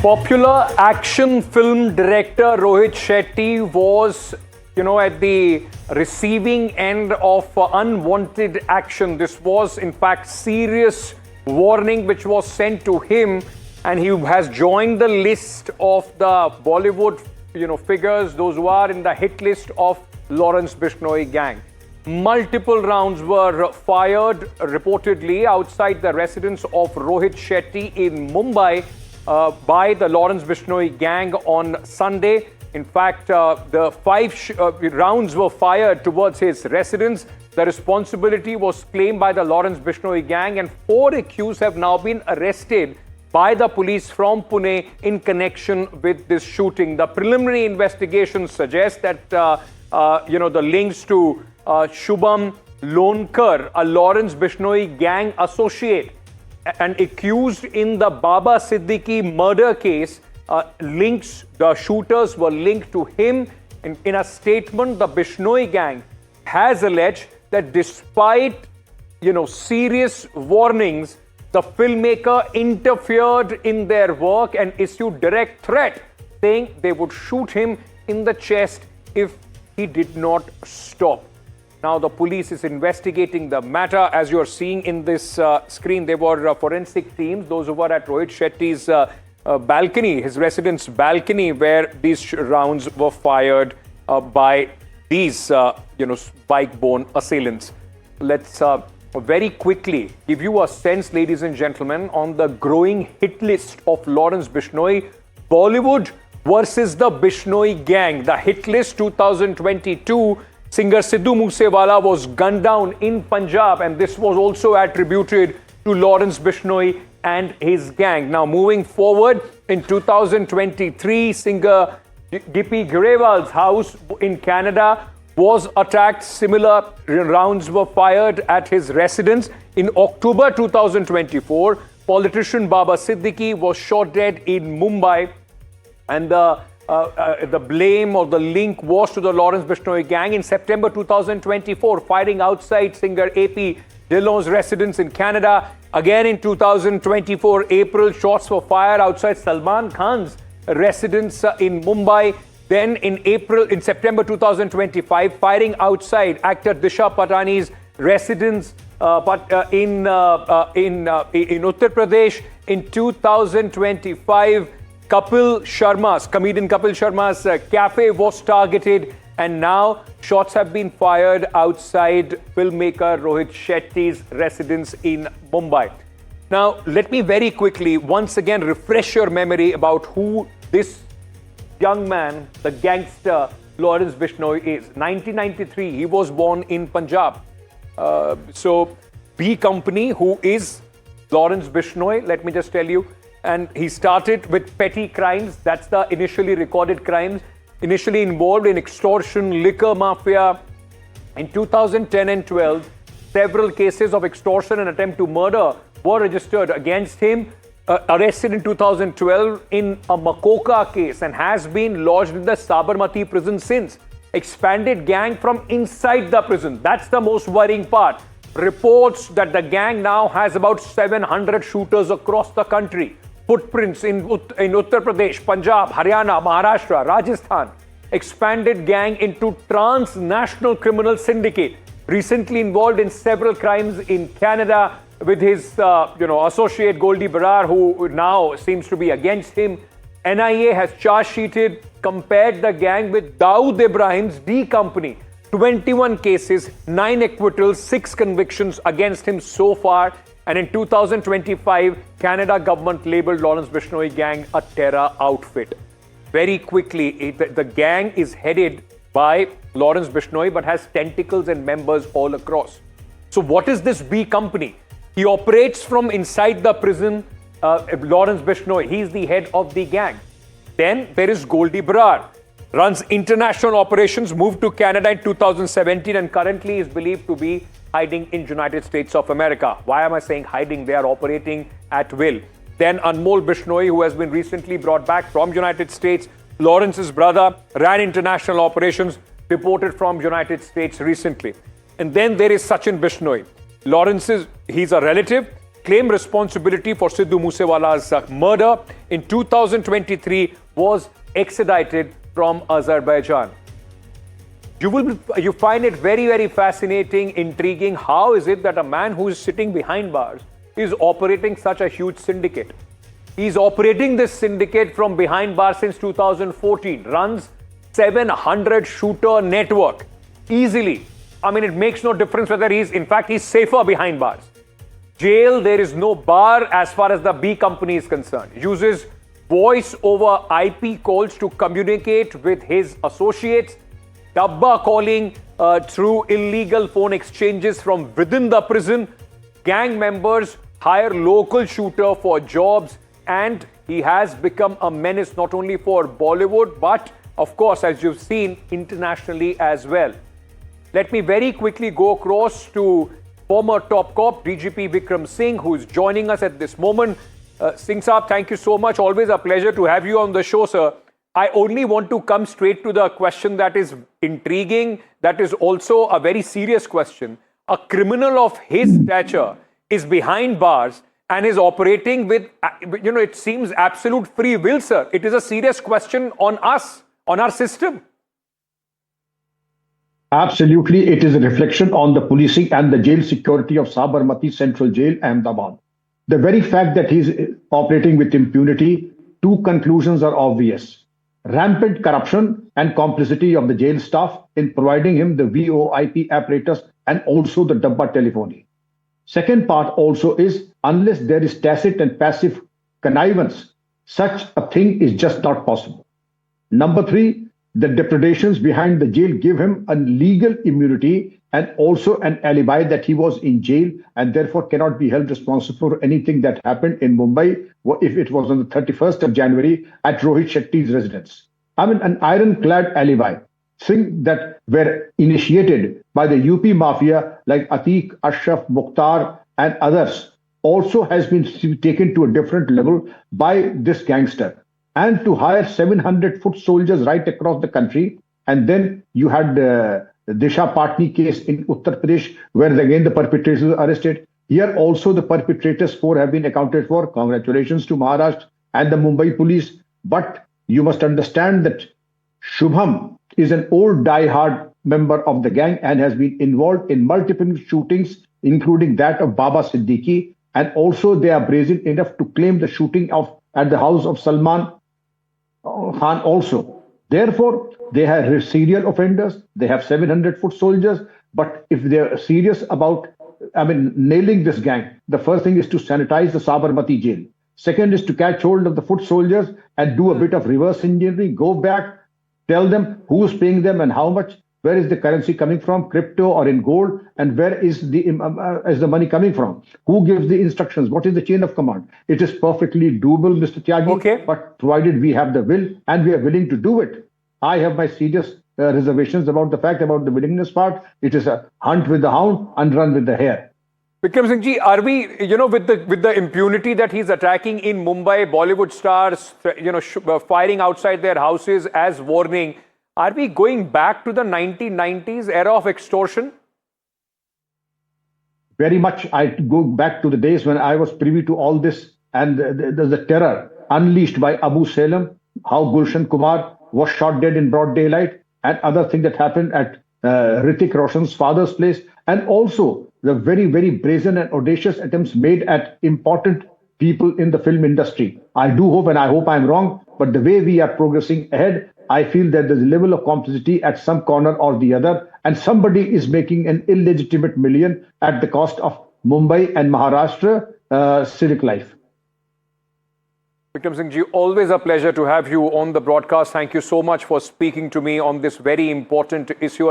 Popular action film director Rohit Shetty was, at the receiving end of unwanted action. This was, in fact, serious warning which was sent to him, and he has joined the list of the Bollywood, figures, those who are in the hit list of Lawrence Bishnoi gang. Multiple rounds were fired reportedly outside the residence of Rohit Shetty in Mumbai by the Lawrence Bishnoi gang on Sunday. In fact, the five rounds were fired towards his residence. The responsibility was claimed by the Lawrence Bishnoi gang, and 4 accused have now been arrested by the police from Pune in connection with this shooting. The preliminary investigations suggest that, the links to Shubham Lonkar, a Lawrence Bishnoi gang associate and accused in the Baba Siddiqui murder case, the shooters were linked to him. In a statement, the Bishnoi gang has alleged that despite, serious warnings, the filmmaker interfered in their work and issued direct threat, saying they would shoot him in the chest if he did not stop. Now, the police is investigating the matter. As you're seeing in this screen, there were forensic teams, those who were at Rohit Shetty's balcony, his residence balcony, where these rounds were fired by these, bike-borne assailants. Let's very quickly give you a sense, ladies and gentlemen, on the growing hit list of Lawrence Bishnoi. Bollywood versus the Bishnoi gang. The hit list 2022. Singer Sidhu Moosewala was gunned down in Punjab, and this was also attributed to Lawrence Bishnoi and his gang. Now, moving forward, in 2023, singer Gippy Grewal's house in Canada was attacked. Similar rounds were fired at his residence. In October 2024, politician Baba Siddiqui was shot dead in Mumbai, and the blame or the link was to the Lawrence Bishnoi gang. In September 2024, firing outside singer AP Dillon's residence in Canada. Again in 2024, April, shots were fired outside Salman Khan's residence in Mumbai. Then in September 2025, firing outside actor Disha Patani's residence in Uttar Pradesh. In 2025, comedian Kapil Sharma's cafe was targeted, and now shots have been fired outside filmmaker Rohit Shetty's residence in Mumbai. Now, let me very quickly once again refresh your memory about who this young man, the gangster Lawrence Bishnoi is. 1993, he was born in Punjab. So, B Company, who is Lawrence Bishnoi, let me just tell you. And he started with petty crimes. That's the initially recorded crimes. Initially involved in extortion, liquor mafia. In 2010 and 12, several cases of extortion and attempt to murder were registered against him. Arrested in 2012 in a Makoka case, and has been lodged in the Sabarmati prison since. Expanded gang from inside the prison. That's the most worrying part. Reports that the gang now has about 700 shooters across the country. Footprints in Uttar Pradesh, Punjab, Haryana, Maharashtra, Rajasthan. Expanded gang into transnational criminal syndicate. Recently involved in several crimes in Canada with his, associate Goldie Barar, who now seems to be against him. NIA has charge sheeted, compared the gang with Dawood Ibrahim's D Company. 21 cases, 9 acquittals, 6 convictions against him so far. And in 2025, Canada government labelled Lawrence Bishnoi gang a terror outfit. Very quickly, the gang is headed by Lawrence Bishnoi but has tentacles and members all across. So what is this B Company? He operates from inside the prison. Lawrence Bishnoi, he's the head of the gang. Then there is Goldie Barar, runs international operations, moved to Canada in 2017 and currently is believed to be hiding in United States of America. Why am I saying hiding? They are operating at will. Then Anmol Bishnoi, who has been recently brought back from United States. Lawrence's brother ran international operations, deported from United States recently. And then there is Sachin Bishnoi. He's a relative. claim responsibility for Sidhu Moosewala's murder in 2023 was extradited from Azerbaijan. You find it very, very fascinating, intriguing. How is it that a man who is sitting behind bars is operating such a huge syndicate? He's operating this syndicate from behind bars since 2014, runs 700 shooter network easily. I mean, it makes no difference whether he's safer behind bars. Jail, there is no bar as far as the B company is concerned. Uses voice over IP calls to communicate with his associates. Dabba calling through illegal phone exchanges from within the prison. Gang members hire local shooter for jobs, and he has become a menace not only for Bollywood but, of course, as you've seen, internationally as well. Let me very quickly go across to former top cop DGP Vikram Singh, who is joining us at this moment. Singh Saab, thank you so much. Always a pleasure to have you on the show, sir. I only want to come straight to the question that is intriguing, that is also a very serious question. A criminal of his stature is behind bars and is operating with, it seems absolute free will, sir. It is a serious question on us, on our system. Absolutely, it is a reflection on the policing and the jail security of Sabarmati Central Jail, Ahmedabad. The very fact that he's operating with impunity, two conclusions are obvious. Rampant corruption and complicity of the jail staff in providing him the VoIP apparatus and also the Dabba telephony. Second part also is, unless there is tacit and passive connivance, such a thing is just not possible. Number three, the depredations behind the jail give him a legal immunity and also an alibi that he was in jail and therefore cannot be held responsible for anything that happened in Mumbai if it was on the 31st of January at Rohit Shetty's residence. I mean, an ironclad alibi, things that were initiated by the UP mafia like Atiq, Ashraf, Mukhtar and others also has been taken to a different level by this gangster. And to hire 700 foot soldiers right across the country. And then you had the Disha Patni case in Uttar Pradesh, where again the perpetrators were arrested. Here also the perpetrators, 4 have been accounted for. Congratulations to Maharashtra and the Mumbai police. But you must understand that Shubham is an old die-hard member of the gang and has been involved in multiple shootings, including that of Baba Siddiqui. And also they are brazen enough to claim the shooting at the house of Salman Khan also. Therefore, they have serial offenders, they have 700 foot soldiers, but if they are serious about, nailing this gang, the first thing is to sanitize the Sabarmati jail. Second is to catch hold of the foot soldiers and do a bit of reverse engineering, go back, tell them who's paying them and how much, where is the currency coming from, crypto or in gold, and where is the money coming from? Who gives the instructions? What is the chain of command? It is perfectly doable, Mr. Tyagi, but provided we have the will and we are willing to do it. I have my serious reservations about the fact about the willingness part. It is a hunt with the hound and run with the hare. Vikram Singh ji, are we, with the impunity that he's attacking in Mumbai, Bollywood stars, firing outside their houses as warning, are we going back to the 1990s era of extortion? Very much. I go back to the days when I was privy to all this and the terror unleashed by Abu Salem, how Gulshan Kumar was shot dead in broad daylight, and other things that happened at Hrithik Roshan's father's place, and also the very, very brazen and audacious attempts made at important people in the film industry. I do hope, and I hope I'm wrong, but the way we are progressing ahead, I feel that there's a level of complicity at some corner or the other, and somebody is making an illegitimate million at the cost of Mumbai and Maharashtra civic life. Vikram Singh ji, always a pleasure to have you on the broadcast. Thank you so much for speaking to me on this very important issue.